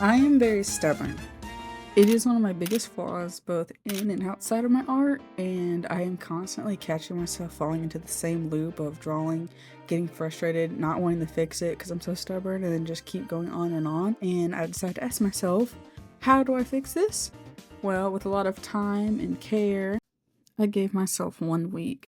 I am very stubborn. It is one of my biggest flaws both in and outside of my art, and I am constantly catching myself falling into the same loop of drawing, getting frustrated, not wanting to fix it because I'm so stubborn, and then just keep going on and on. And I decided to ask myself, how do I fix this? Well, with a lot of time and care, I gave myself 1 week.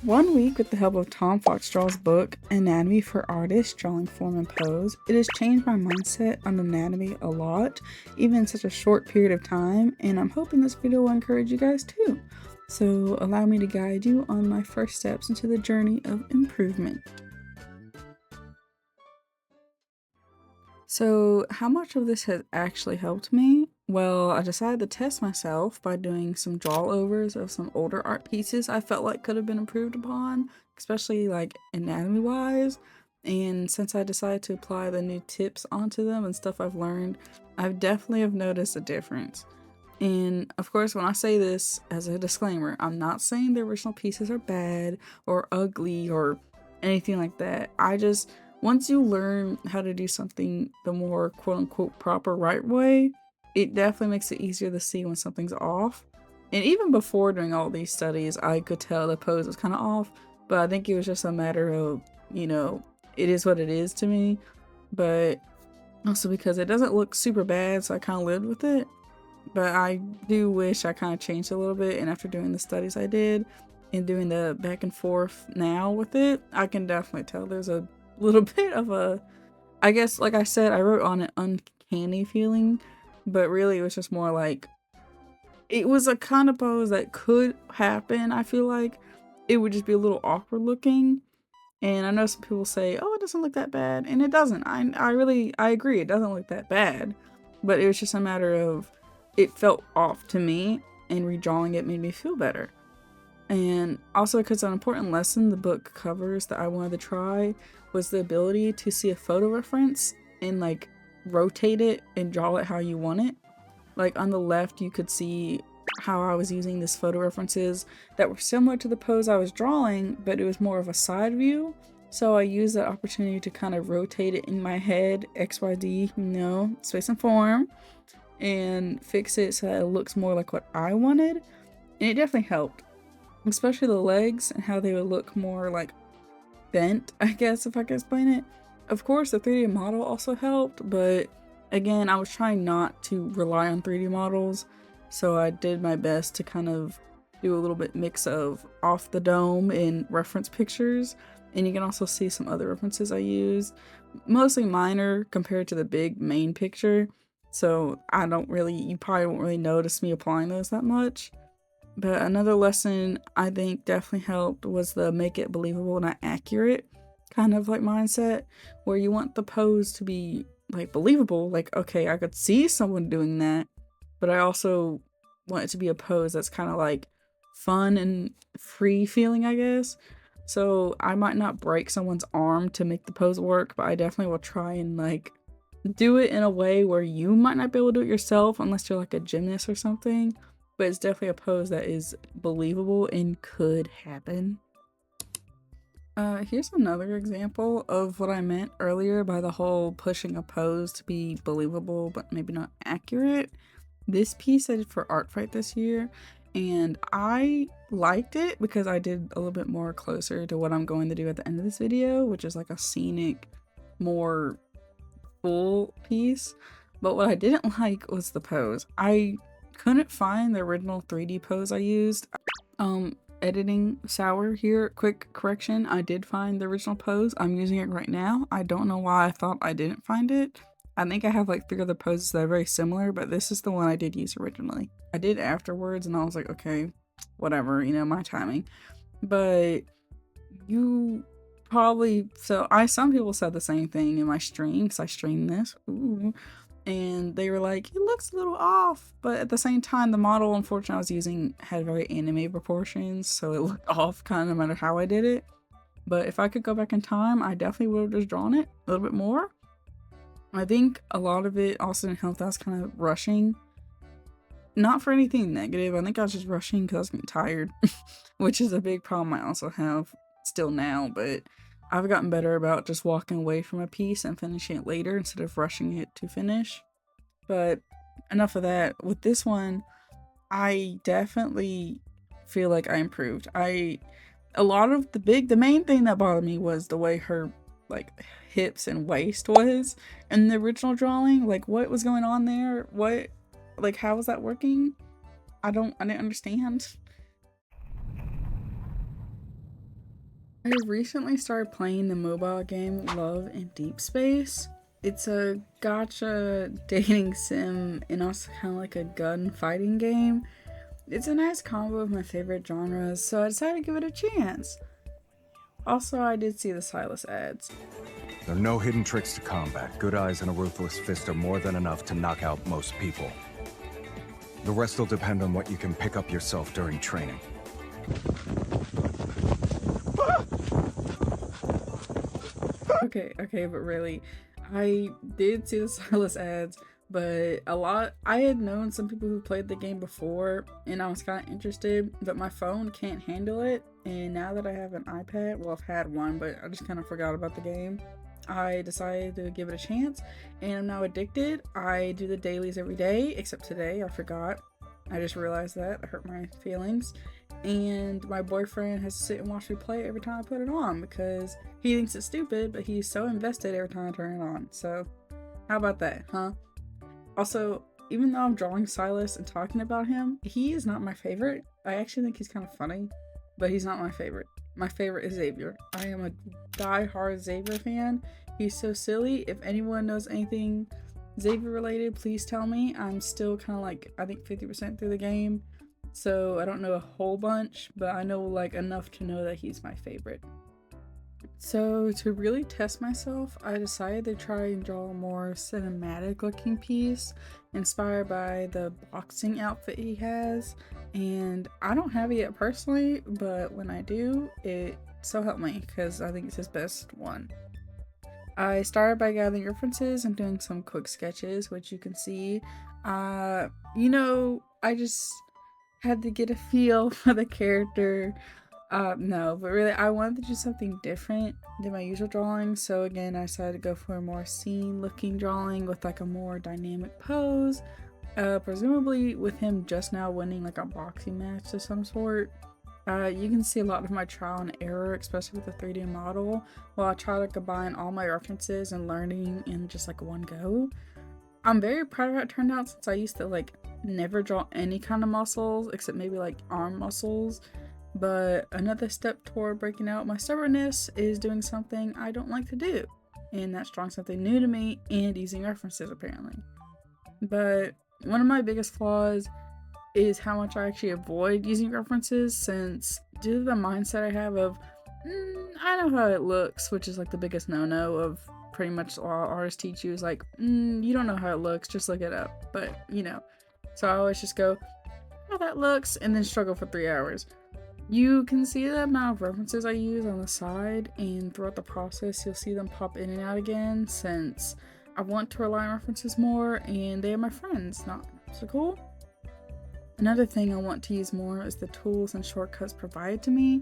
1 week with the help of Tom Foxstraw's book, Anatomy for Artists, Drawing Form and Pose. It has changed my mindset on anatomy a lot, even in such a short period of time, and I'm hoping this video will encourage you guys too. So allow me to guide you on my first steps into the journey of improvement. So how much of this has actually helped me? Well, I decided to test myself by doing some draw overs of some older art pieces I felt like could have been improved upon, especially like anatomy wise. And since I decided to apply the new tips onto them and stuff I've learned, I've definitely have noticed a difference. And of course, when I say this as a disclaimer, I'm not saying the original pieces are bad or ugly or anything like that. Once you learn how to do something the more quote unquote proper right way, it definitely makes it easier to see when something's off. And even before doing all these studies, I could tell the pose was kind of off, but I think it was just a matter of, it is what it is to me. But also because it doesn't look super bad, so I kind of lived with it. But I do wish I kind of changed a little bit, and after doing the studies I did and doing the back and forth now with it, I can definitely tell there's a little bit of a, I guess, like I said, I wrote on an uncanny feeling, but really it was just more like, it was a kind of pose that could happen. I feel like it would just be a little awkward looking. And I know some people say, oh, it doesn't look that bad. And it doesn't. I agree. It doesn't look that bad. But it was just a matter of, it felt off to me, and redrawing it made me feel better. And also because an important lesson the book covers that I wanted to try was the ability to see a photo reference and like rotate it and draw it how you want it. Like on the left, you could see how I was using these photo references that were similar to the pose I was drawing, but it was more of a side view. So I used that opportunity to kind of rotate it in my head, XYZ, space and form, and fix it so that it looks more like what I wanted. And it definitely helped, especially the legs and how they would look more like bent, I guess, if I can explain it. Of course, the 3D model also helped, but again, I was trying not to rely on 3D models, so I did my best to kind of do a little bit mix of off the dome and reference pictures. And you can also see some other references I used, mostly minor compared to the big main picture. So you probably won't really notice me applying those that much. But another lesson I think definitely helped was the make it believable, not accurate kind of like mindset, where you want the pose to be like believable. Like, okay, I could see someone doing that, but I also want it to be a pose that's kind of like fun and free feeling, I guess. So I might not break someone's arm to make the pose work, but I definitely will try and like do it in a way where you might not be able to do it yourself unless you're like a gymnast or something. But it's definitely a pose that is believable and could happen. Here's another example of what I meant earlier by the whole pushing a pose to be believable but maybe not accurate. This piece I did for Art Fight this year, and I liked it because I did a little bit more closer to what I'm going to do at the end of this video, which is like a scenic, more full piece. But what I didn't like was the pose. I couldn't find the original 3D pose I used. Editing sour here, quick correction, I did find the original pose. I'm using it right now. I don't know why I thought I didn't find it. I think I have like 3 other poses that are very similar, but this is the one I did use originally. I did afterwards and I was like, okay, whatever, my timing. But some people said the same thing in my stream, because I streamed this. Ooh. And they were like, it looks a little off, but at the same time, the model, unfortunately, I was using had very anime proportions, so it looked off kind of no matter how I did it. But if I could go back in time, I definitely would have just drawn it a little bit more. I think a lot of it also didn't help that I was kind of rushing. Not for anything negative, I think I was just rushing because I was getting tired, which is a big problem I also have still now, but I've gotten better about just walking away from a piece and finishing it later instead of rushing it to finish. But enough of that. With this one, I definitely feel like I improved. A lot of the main thing that bothered me was the way her like hips and waist was in the original drawing. Like what was going on there? What like how was that working? I didn't understand. I recently started playing the mobile game Love in Deep Space. It's a gotcha dating sim and also kind of like a gun fighting game. It's a nice combo of my favorite genres, so I decided to give it a chance. Also, I did see the Sylus ads. There are no hidden tricks to combat. Good eyes and a ruthless fist are more than enough to knock out most people. The rest will depend on what you can pick up yourself during training. Okay, but really, I did see the Sylus ads, but I had known some people who played the game before, and I was kind of interested, but my phone can't handle it, and now that I have an iPad, well, I've had one, but I just kind of forgot about the game. I decided to give it a chance, and I'm now addicted. I do the dailies every day, except today, I forgot. I just realized that. It hurt my feelings. And my boyfriend has to sit and watch me play every time I put it on because he thinks it's stupid, but he's so invested every time I turn it on. So, how about that, huh? Also, even though I'm drawing Sylus and talking about him, he is not my favorite. I actually think he's kind of funny, but he's not my favorite. My favorite is Xavier. I am a die-hard Xavier fan. He's so silly. If anyone knows anything Xavier related, please tell me. I'm still kind of like, I think 50% through the game, so I don't know a whole bunch, but I know like enough to know that he's my favorite. So to really test myself, I decided to try and draw a more cinematic looking piece inspired by the boxing outfit he has. And I don't have it yet personally, but when I do, it so help me because I think it's his best one. I started by gathering references and doing some quick sketches, which you can see. I just had to get a feel for the character. No, but really, I wanted to do something different than my usual drawing. So again, I decided to go for a more scene-looking drawing with like a more dynamic pose. Presumably with him just now winning like a boxing match of some sort. You can see a lot of my trial and error, especially with the 3D model, while I try to combine all my references and learning in just like one go. I'm very proud of how it turned out since I used to like never draw any kind of muscles except maybe like arm muscles. But another step toward breaking out my stubbornness is doing something I don't like to do, and that's drawing something new to me and using references apparently. But one of my biggest flaws is how much I actually avoid using references, since due to the mindset I have of I know how it looks, which is like the biggest no-no of pretty much all artists teach you is like you don't know how it looks, just look it up. But so I always just go how that looks and then struggle for 3 hours. You can see the amount of references I use on the side, and throughout the process you'll see them pop in and out again since I want to rely on references more and they are my friends, not so cool. Another thing I want to use more is the tools and shortcuts provided to me.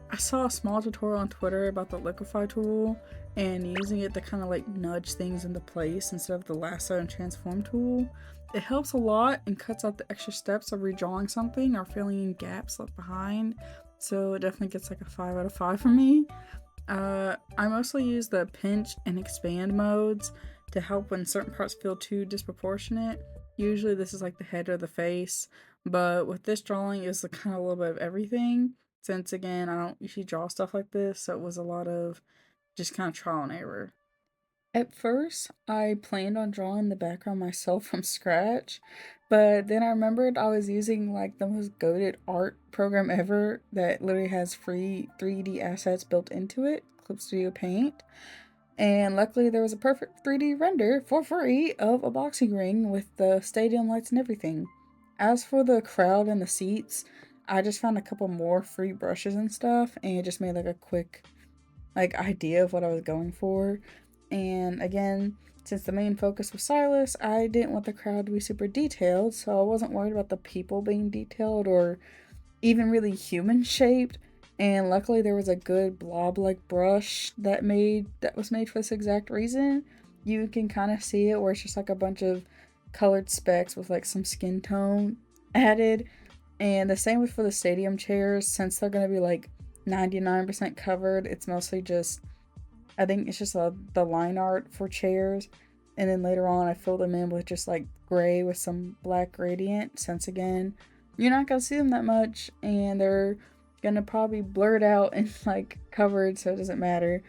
I saw a small tutorial on Twitter about the liquefy tool and using it to kind of like nudge things into place instead of the lasso and transform tool. It helps a lot and cuts out the extra steps of redrawing something or filling in gaps left behind, so it definitely gets like a 5 out of 5 for me. I mostly use the pinch and expand modes to help when certain parts feel too disproportionate. Usually this is like the head or the face, but with this drawing it's kind of a little bit of everything, since again I don't usually draw stuff like this, so it was a lot of just kind of trial and error. At first, I planned on drawing the background myself from scratch, but then I remembered I was using like the most goated art program ever that literally has free 3D assets built into it, ClipStudioPaint. And luckily there was a perfect 3D render for free of a boxing ring with the stadium lights and everything. As for the crowd and the seats, I just found a couple more free brushes and stuff and just made like a quick idea of what I was going for. And again, since the main focus was Sylus, I didn't want the crowd to be super detailed, so I wasn't worried about the people being detailed or even really human shaped. And luckily there was a good blob like brush that was made for this exact reason. You can kind of see it where it's just like a bunch of colored specks with like some skin tone added. And the same with for the stadium chairs, since they're going to be like 99% covered. It's mostly just, I think it's just the line art for chairs. And then later on, I fill them in with just like gray with some black gradient. Since again, you're not going to see them that much, and they're going to probably blur it out and like covered, so it doesn't matter.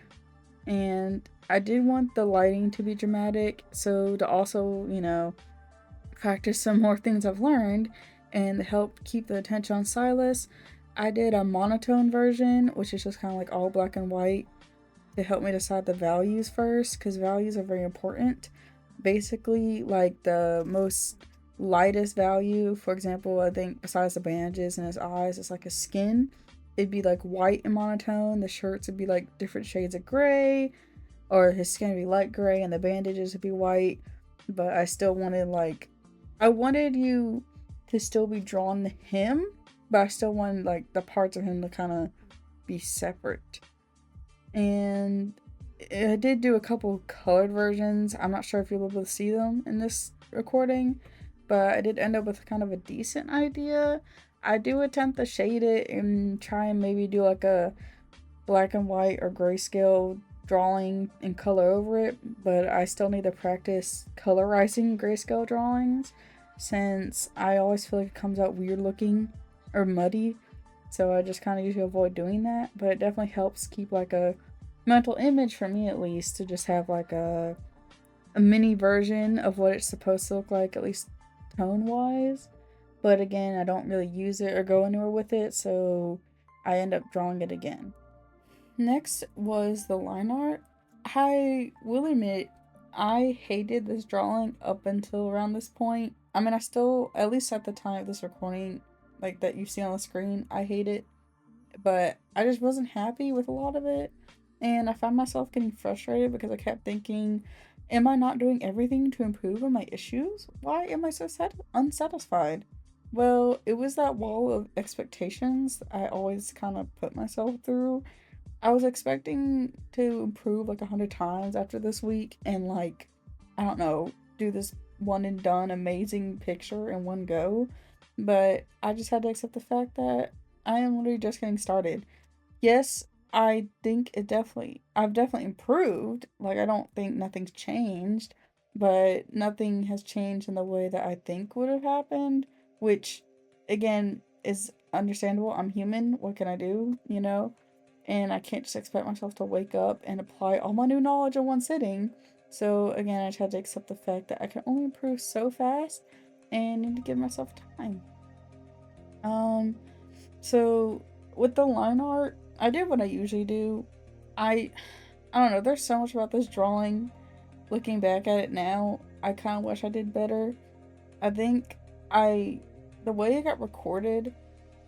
And I did want the lighting to be dramatic, so to also, practice some more things I've learned and help keep the attention on sylus, I did a monotone version, which is just kind of like all black and white, to help me decide the values first, because values are very important. Basically, like the most lightest value, for example, I think besides the bandages and his eyes, it's like his skin. It'd be like white and monotone. The shirts would be like different shades of gray, or his skin would be light gray, and the bandages would be white. But I still wanted I wanted you to still be drawn to him, but I still wanted like the parts of him to kind of be separate. And I did do a couple colored versions. I'm not sure if you'll be able to see them in this recording, but I did end up with kind of a decent idea. I do attempt to shade it and try and maybe do like a black and white or grayscale drawing and color over it, but I still need to practice colorizing grayscale drawings, since I always feel like it comes out weird looking or muddy. So I just kind of usually avoid doing that, but it definitely helps keep like a mental image for me, at least, to just have like a mini version of what it's supposed to look like, at least tone wise. But again, I don't really use it or go anywhere with it, so I end up drawing it again. Next was the line art. I will admit, I hated this drawing up until around this point. I mean, I still, at least at the time of this recording, like that you see on the screen, I hate it. But I just wasn't happy with a lot of it. And I found myself getting frustrated because I kept thinking, am I not doing everything to improve on my issues? Why am I so unsatisfied? Well, it was that wall of expectations I always kind of put myself through. I was expecting to improve like 100 times after this week and like, I don't know, do this one and done amazing picture in one go. But I just had to accept the fact that I am literally just getting started. Yes, I think I've definitely improved. Like, I don't think nothing's changed, but nothing has changed in the way that I think would have happened, which again is understandable. I'm human. What can I do, And I can't just expect myself to wake up and apply all my new knowledge in one sitting. So again, I just had to accept the fact that I can only improve so fast and need to give myself time. Um, so with the line art, I did what I usually do. I I don't know, there's so much about this drawing. Looking back at it now, I kind of wish I did better. I think I the way it got recorded,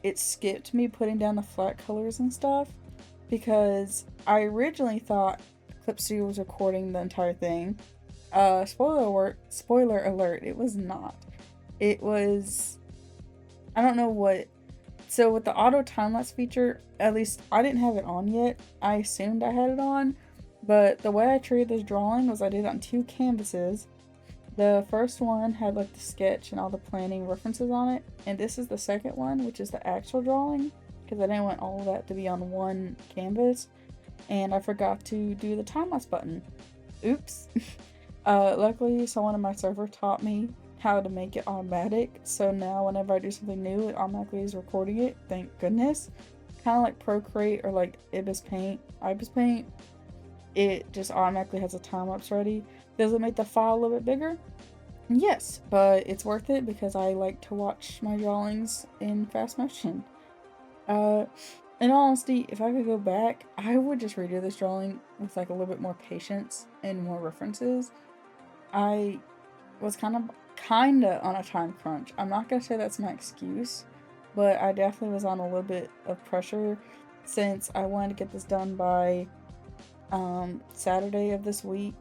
it skipped me putting down the flat colors and stuff, because I originally thought Clip Studio was recording the entire thing. Spoiler alert, it was not. It was, I don't know what. So with the auto time-lapse feature, at least I didn't have it on yet. I assumed I had it on, but the way I treated this drawing was I did it on 2 canvases. The first one had like the sketch and all the planning references on it, and this is the second one, which is the actual drawing, because I didn't want all of that to be on one canvas, and I forgot to do the time-lapse button. Oops. Luckily, someone on my server taught me how to make it automatic, so now whenever I do something new, it automatically is recording it, thank goodness. Kind of like Procreate or like Ibis Paint, it just automatically has a time-lapse ready. Does it make the file a little bit bigger? Yes, but it's worth it because I like to watch my drawings in fast motion. In all honesty, if I could go back, I would just redo this drawing with like a little bit more patience and more references. I was kinda on a time crunch. I'm not gonna say that's my excuse, but I definitely was on a little bit of pressure since I wanted to get this done by Saturday of this week.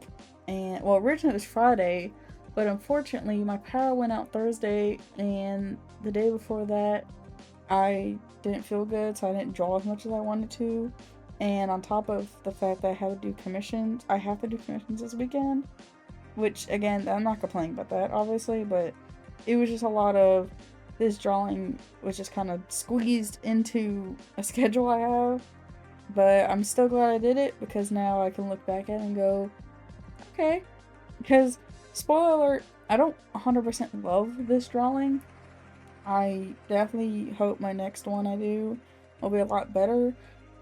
And well, originally it was Friday, but unfortunately my power went out Thursday, and the day before that I didn't feel good, so I didn't draw as much as I wanted to. And on top of the fact that I had to do commissions, I have to do commissions this weekend, which again, I'm not complaining about that, obviously, but it was just a lot of this drawing was just kind of squeezed into a schedule I have. But I'm still glad I did it because now I can look back at it and go, okay. Because, spoiler alert, I don't 100% love this drawing. I definitely hope my next one I do will be a lot better.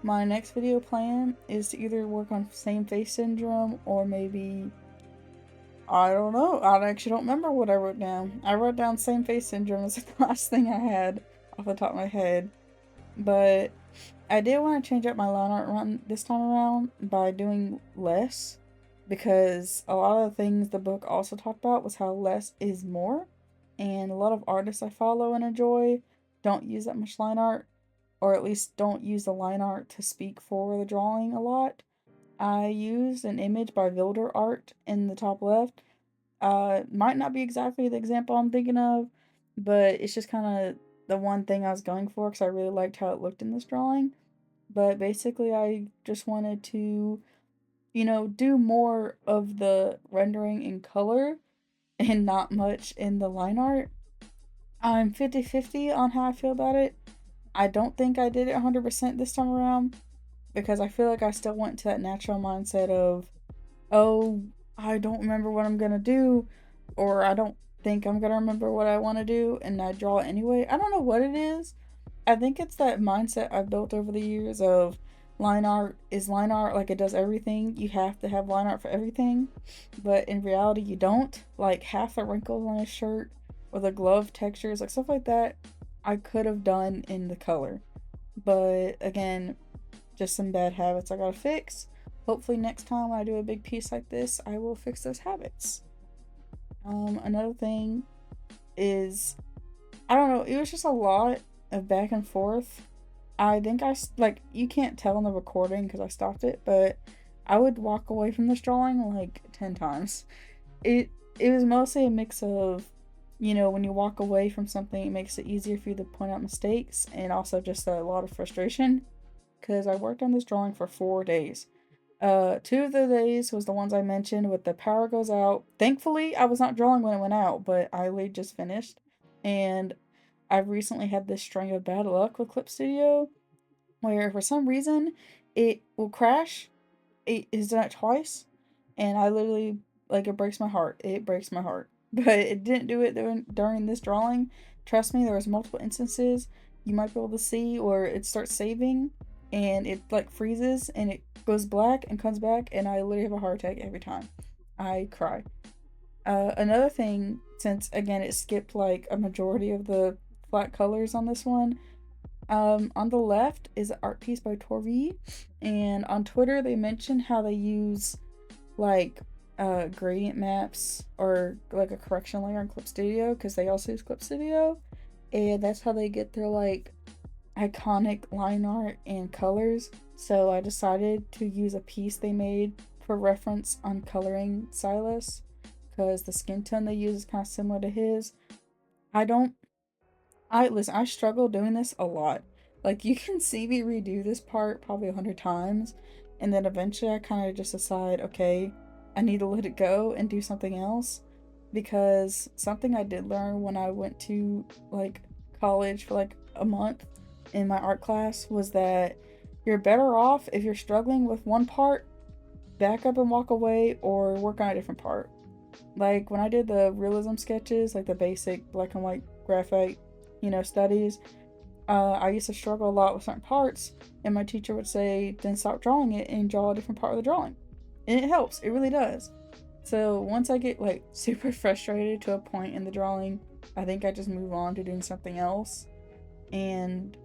My next video plan is to either work on same face syndrome or maybe, I don't know. I actually don't remember what I wrote down. I wrote down same face syndrome as the last thing I had off the top of my head. But I did want to change up my line art run this time around by doing less, because a lot of the things the book also talked about was how less is more, and a lot of artists I follow and enjoy don't use that much line art, or at least don't use the line art to speak for the drawing a lot. I used an image by Wilder Art in the top left. Might not be exactly the example I'm thinking of, but it's just kind of the one thing I was going for because I really liked how it looked in this drawing. But basically, I just wanted to, do more of the rendering in color and not much in the line art. I'm 50-50 on how I feel about it. I don't think I did it 100% this time around because I feel like I still went to that natural mindset of, oh, I don't remember what I'm gonna do, or I don't think I'm gonna remember what I want to do, and I draw it anyway. I don't know what it is. I think it's that mindset I've built over the years of line art is line art, like it does everything. You have to have line art for everything, but in reality, you don't. Like half the wrinkles on his shirt or the glove textures, like stuff like that, I could have done in the color. But again, just some bad habits I gotta fix. Hopefully, next time when I do a big piece like this, I will fix those habits. Another thing is, I don't know, it was just a lot of back and forth. I think like, you can't tell in the recording because I stopped it, but I would walk away from this drawing like 10 times. It, it was mostly a mix of, when you walk away from something, it makes it easier for you to point out mistakes, and also just a lot of frustration because I worked on this drawing for 4 days. Two of the days was the ones I mentioned with the power goes out. Thankfully, I was not drawing when it went out, but I literally just finished. And I've recently had this string of bad luck with Clip Studio where for some reason it will crash. It has done it twice, and I literally, like, it breaks my heart. It breaks my heart. But it didn't do it during this drawing. Trust me, there was multiple instances you might be able to see where it starts saving and it like freezes and it goes black and comes back, and I literally have a heart attack every time. I cry. Another thing, since again it skipped like a majority of the flat colors on this one, on the left is an art piece by Torvi, and on Twitter they mention how they use like gradient maps or like a correction layer on Clip Studio because they also use Clip Studio, and that's how they get their like iconic line art and colors. So I decided to use a piece they made for reference on coloring Sylus because the skin tone they use is kind of similar to his. I don't listen, I struggle doing this a lot. Like, you can see me redo this part probably 100 times, and then eventually I kind of just decide, okay, I need to let it go and do something else. Because something I did learn when I went to like college for like a month in my art class was that you're better off if you're struggling with one part, back up and walk away or work on a different part. Like when I did the realism sketches, like the basic black and white graphite, studies, I used to struggle a lot with certain parts, and my teacher would say, then stop drawing it and draw a different part of the drawing. And it helps, it really does. So once I get like super frustrated to a point in the drawing, I think I just move on to doing something else. And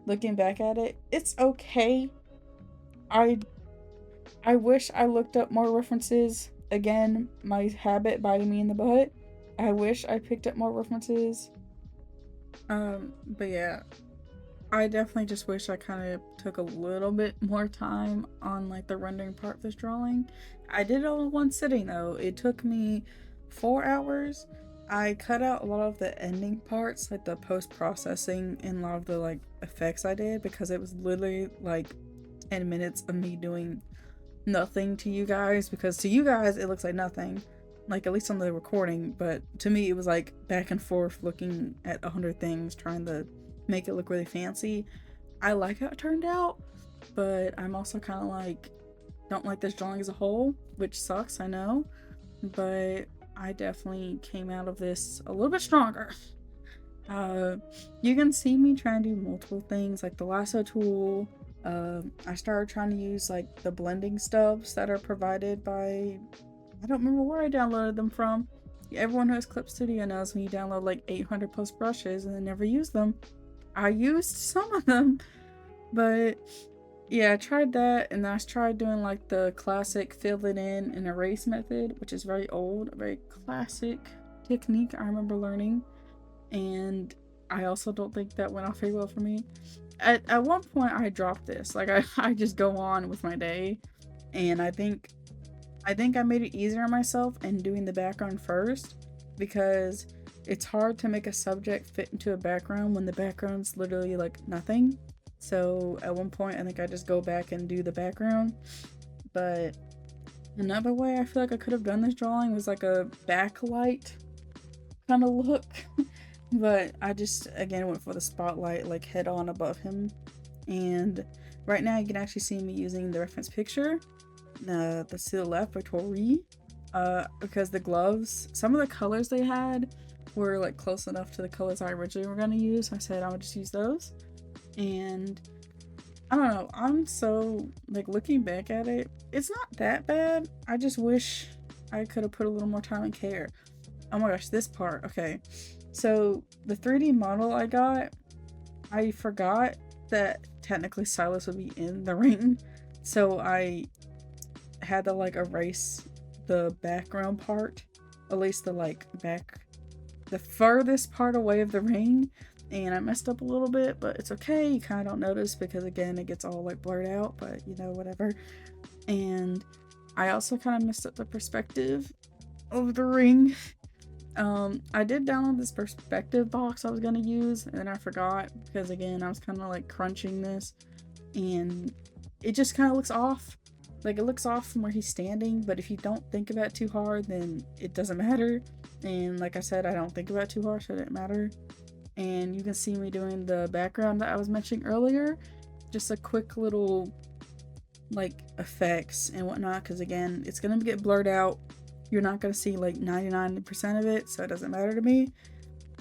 looking back at it, it's okay. I I wish I looked up more references. Again, my habit biting me in the butt. I wish I picked up more references. But yeah, I definitely just wish I kind of took a little bit more time on like the rendering part of this drawing. I did it all in one sitting though. It took me 4 hours. I cut out a lot of the ending parts, like the post-processing and a lot of the like effects I did, because it was literally like 10 minutes of me doing nothing to you guys, because to you guys it looks like nothing, like at least on the recording, but to me it was like back and forth looking at 100 things trying to make it look really fancy. I like how it turned out, but I'm also kind of like don't like this drawing as a whole, which sucks, I know, but I definitely came out of this a little bit stronger. uh you can see me trying to do multiple things like the lasso tool. I started trying to use like the blending stubs that are provided by, I don't remember where I downloaded them from. Everyone who has Clip Studio knows when you download like 800 plus brushes and then never use them. I used some of them, but yeah, I tried that, and then I tried doing like the classic fill it in and erase method, which is very old, a very classic technique I remember learning, and I also don't think that went off very well for me. At one point I dropped this, like I just go on with my day, and I made it easier on myself in doing the background first, because it's hard to make a subject fit into a background when the background's literally like nothing. So at one point I think I just go back and do the background. But another way I feel like I could have done this drawing was like a backlight kind of look. But I just again went for the spotlight like head on above him. And right now you can actually see me using the reference picture, the silhouette by Tori, because the gloves, some of the colors they had were like close enough to the colors I originally were going to use. I said I would just use those. And I don't know, I'm so like looking back at it, it's not that bad. I just wish I could have put a little more time and care. Oh my gosh, this part. Okay, so the 3D model I got, I forgot that technically Silas would be in the ring, so I had to like erase the background part, at least the like the furthest part away of the ring, and I messed up a little bit, but it's okay. You kind of don't notice because again it gets all like blurred out, but you know, whatever. And I also kind of messed up the perspective of the ring. I did download this perspective box I was gonna use, and then I forgot because again I was kind of like crunching this, and it just kind of looks off. Like it looks off from where he's standing, but if you don't think about it too hard, then it doesn't matter. And like I said, I don't think about it too hard, so it didn't matter. And you can see me doing the background that I was mentioning earlier, just a quick little like effects and whatnot, because again it's gonna get blurred out. You're not gonna see like 99% of it, so it doesn't matter to me.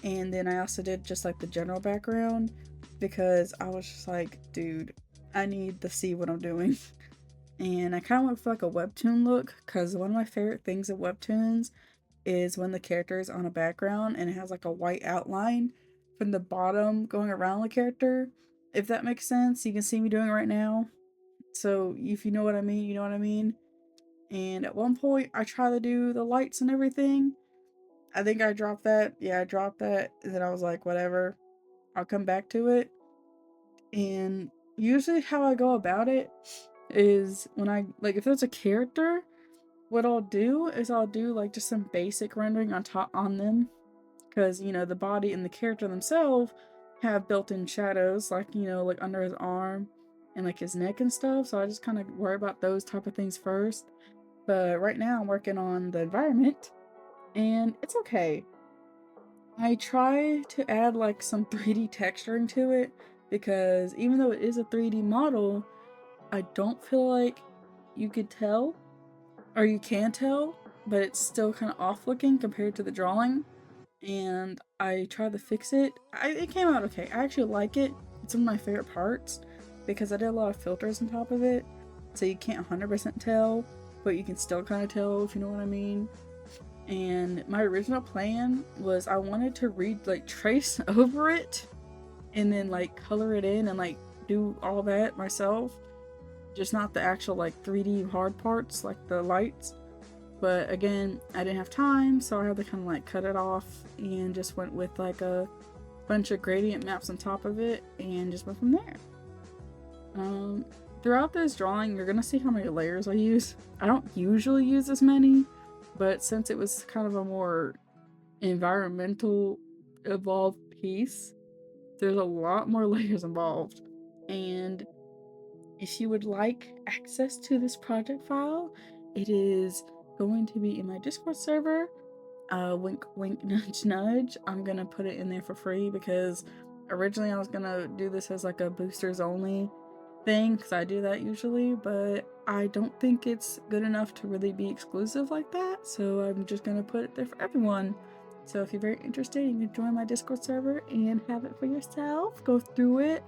And then I also did just like the general background, because I was just like, dude, I need to see what I'm doing. And I kind of went for like a webtoon look, because one of my favorite things of webtoons is when the character is on a background and it has like a white outline from the bottom going around the character, if that makes sense. You can see me doing it right now, so if you know what I mean, you know what I mean. And at one point I try to do the lights and everything. I think I dropped that. Yeah, I dropped that, and then I was like, whatever, I'll come back to it. And usually how I go about it is when I like, if there's a character, what I'll do is I'll do like just some basic rendering on top on them, because you know the body and the character themselves have built-in shadows, like you know, like under his arm and like his neck and stuff. So I just kind of worry about those type of things first. But right now I'm working on the environment, and it's okay. I try to add like some 3D texturing to it, because even though it is a 3D model, I don't feel like you could tell, or you can tell, but it's still kind of off looking compared to the drawing. And I tried to fix it. It came out okay. I actually like it. It's one of my favorite parts, because I did a lot of filters on top of it, so you can't 100% tell, but you can still kind of tell, if you know what I mean. And my original plan was I wanted to like trace over it and then like color it in and like do all that myself, just not the actual like 3D hard parts like the lights. But again, I didn't have time, so I had to kind of like cut it off and just went with like a bunch of gradient maps on top of it and just went from there. Throughout this drawing, you're gonna see how many layers I use. I don't usually use as many, but since it was kind of a more environmental evolved piece. There's a lot more layers involved. And if you would like access to this project file, it is going to be in my Discord server. Wink, wink, nudge, nudge. I'm gonna put it in there for free because originally I was gonna do this as like a boosters only thing because I do that usually, but I don't think it's good enough to really be exclusive like that, so I'm just gonna put it there for everyone. So if you're very interested, you can join my Discord server and have it for yourself. Go through it.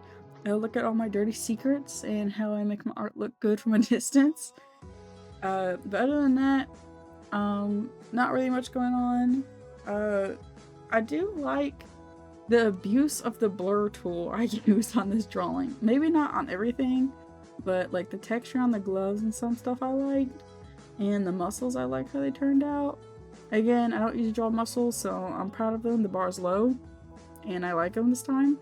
I'll look at all my dirty secrets and how I make my art look good from a distance. But other than that, not really much going on. I do like the abuse of the blur tool I used on this drawing. Maybe not on everything, but like the texture on the gloves and some stuff I liked, and the muscles I like how they turned out. Again, I don't usually draw muscles, so I'm proud of them. The bar is low, and I like them this time.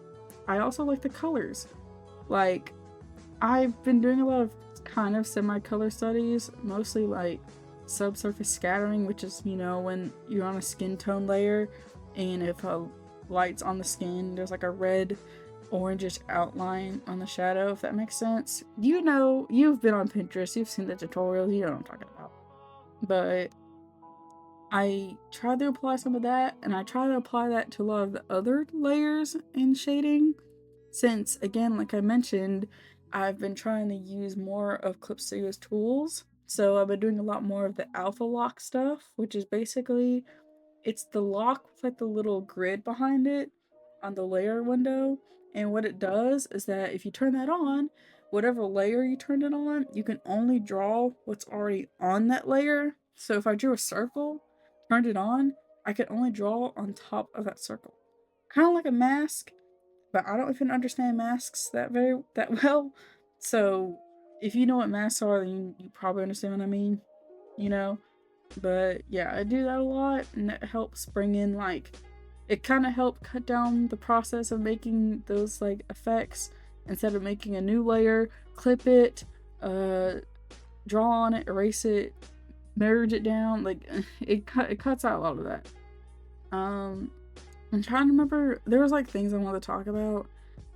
I also like the colors. Like, I've been doing a lot of kind of semi-color studies, mostly like subsurface scattering, which is, you know, when you're on a skin tone layer and if a light's on the skin, there's like a red orangish outline on the shadow, if that makes sense. You know, you've been on Pinterest, you've seen the tutorials, you know what I'm talking about. But I tried to apply some of that, and I try to apply that to a lot of the other layers in shading, since, again, like I mentioned, I've been trying to use more of ClipStudio's tools. So I've been doing a lot more of the alpha lock stuff, which is basically, it's the lock with like the little grid behind it on the layer window. And what it does is that if you turn that on, whatever layer you turned it on, you can only draw what's already on that layer. So if I drew a circle, turned it on, I could only draw on top of that circle. Kind of like a mask, but I don't even understand masks that well. So if you know what masks are, then you probably understand what I mean, you know? But yeah, I do that a lot, and it helps bring in like, it kind of helped cut down the process of making those like effects. Instead of making a new layer, clip it, draw on it, erase it, merge it down, like it cuts out a lot of that. I'm trying to remember, there was like things I wanted to talk about,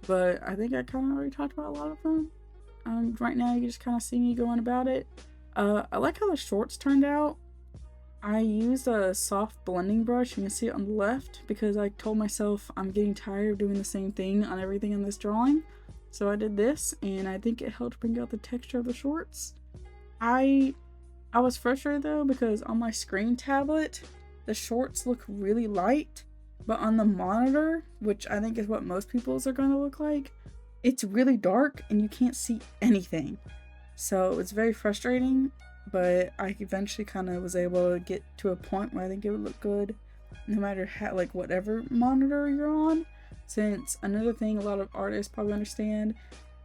but I think I kind of already talked about a lot of them. Right now you just kind of see me going about it. I like how the shorts turned out. I used a soft blending brush, you can see it on the left, because I told myself I'm getting tired of doing the same thing on everything in this drawing. So I did this, and I think it helped bring out the texture of the shorts. I was frustrated though, because on my screen tablet, the shorts look really light, but on the monitor, which I think is what most people's are going to look like, it's really dark and you can't see anything. So it's very frustrating, but I eventually kind of was able to get to a point where I think it would look good no matter how, like, whatever monitor you're on. Since another thing a lot of artists probably understand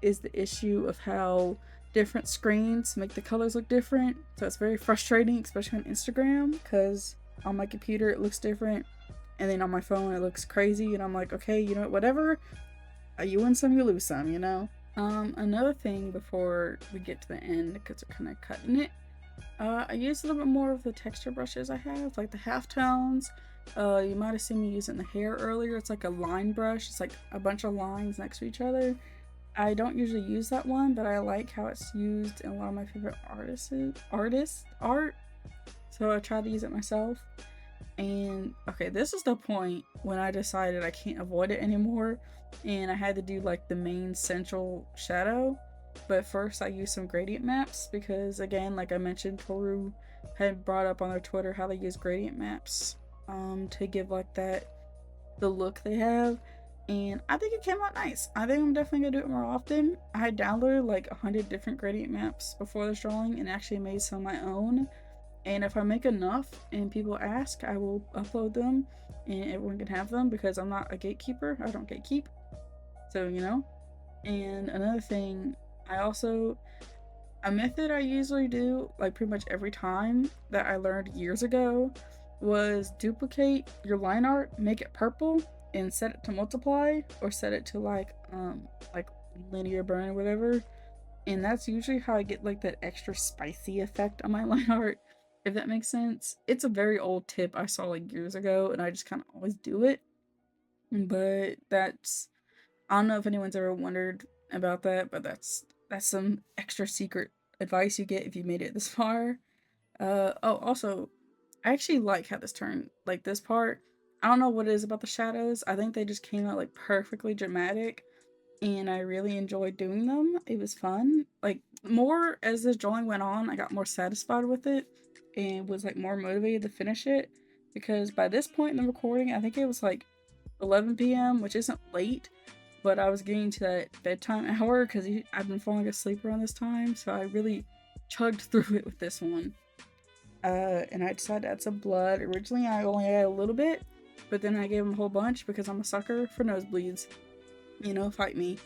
is the issue of how different screens make the colors look different. So it's very frustrating, especially on Instagram, because on my computer it looks different, and then on my phone it looks crazy, and I'm like, okay, you know what, whatever, you win some, you lose some, you know? Another thing before we get to the end, because we're kind of cutting it, I use a little bit more of the texture brushes I have, like the halftones. You might have seen me using the hair earlier. It's like a line brush. It's like a bunch of lines next to each other. I don't usually use that one, but I like how it's used in a lot of my favorite artists' art. So I try to use it myself. And okay, this is the point when I decided I can't avoid it anymore, and I had to do like the main central shadow. But first I used some gradient maps because, again, like I mentioned, Toru had brought up on their Twitter how they use gradient maps to give like that, the look they have, and I think it came out nice. I think I'm definitely gonna do it more often. I had downloaded like 100 different gradient maps before this drawing and actually made some of my own, and if I make enough and people ask, I will upload them and everyone can have them, because I'm not a gatekeeper. I don't gatekeep, so you know. And another thing, a method I usually do like pretty much every time that I learned years ago was duplicate your line art, make it purple, and set it to multiply, or set it to like linear burn or whatever. And that's usually how I get like that extra spicy effect on my line art. if that makes sense. It's a very old tip I saw like years ago, and I just kind of always do it. But that's, I don't know if anyone's ever wondered about that, but that's some extra secret advice you get if you made it this far. Oh, also, I actually like how this turned, like this part. I don't know what it is about the shadows. I think they just came out like perfectly dramatic, and I really enjoyed doing them. It was fun. Like more as this drawing went on, I got more satisfied with it and was like more motivated to finish it because by this point in the recording, I think it was like 11 p.m., which isn't late, but I was getting to that bedtime hour because I've been falling asleep around this time, so I really chugged through it with this one. And I decided to add some blood. Originally, I only added a little bit, but then I gave him a whole bunch because I'm a sucker for nosebleeds. You know, fight me.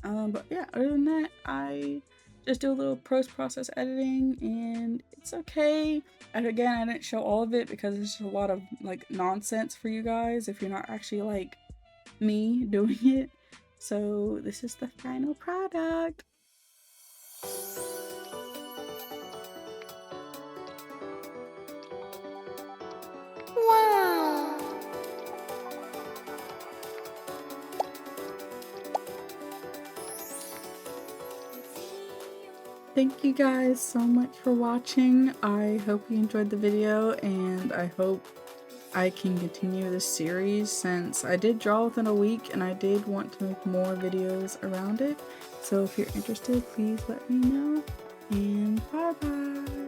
But yeah, other than that, I just do a little post-process editing, and it's okay. And again, I didn't show all of it because it's just a lot of like nonsense for you guys if you're not actually like me doing it. So this is the final product. Wow! Thank you guys so much for watching. I hope you enjoyed the video, and I hope I can continue this series since I did draw within a week and I did want to make more videos around it. So if you're interested, please let me know, and bye bye!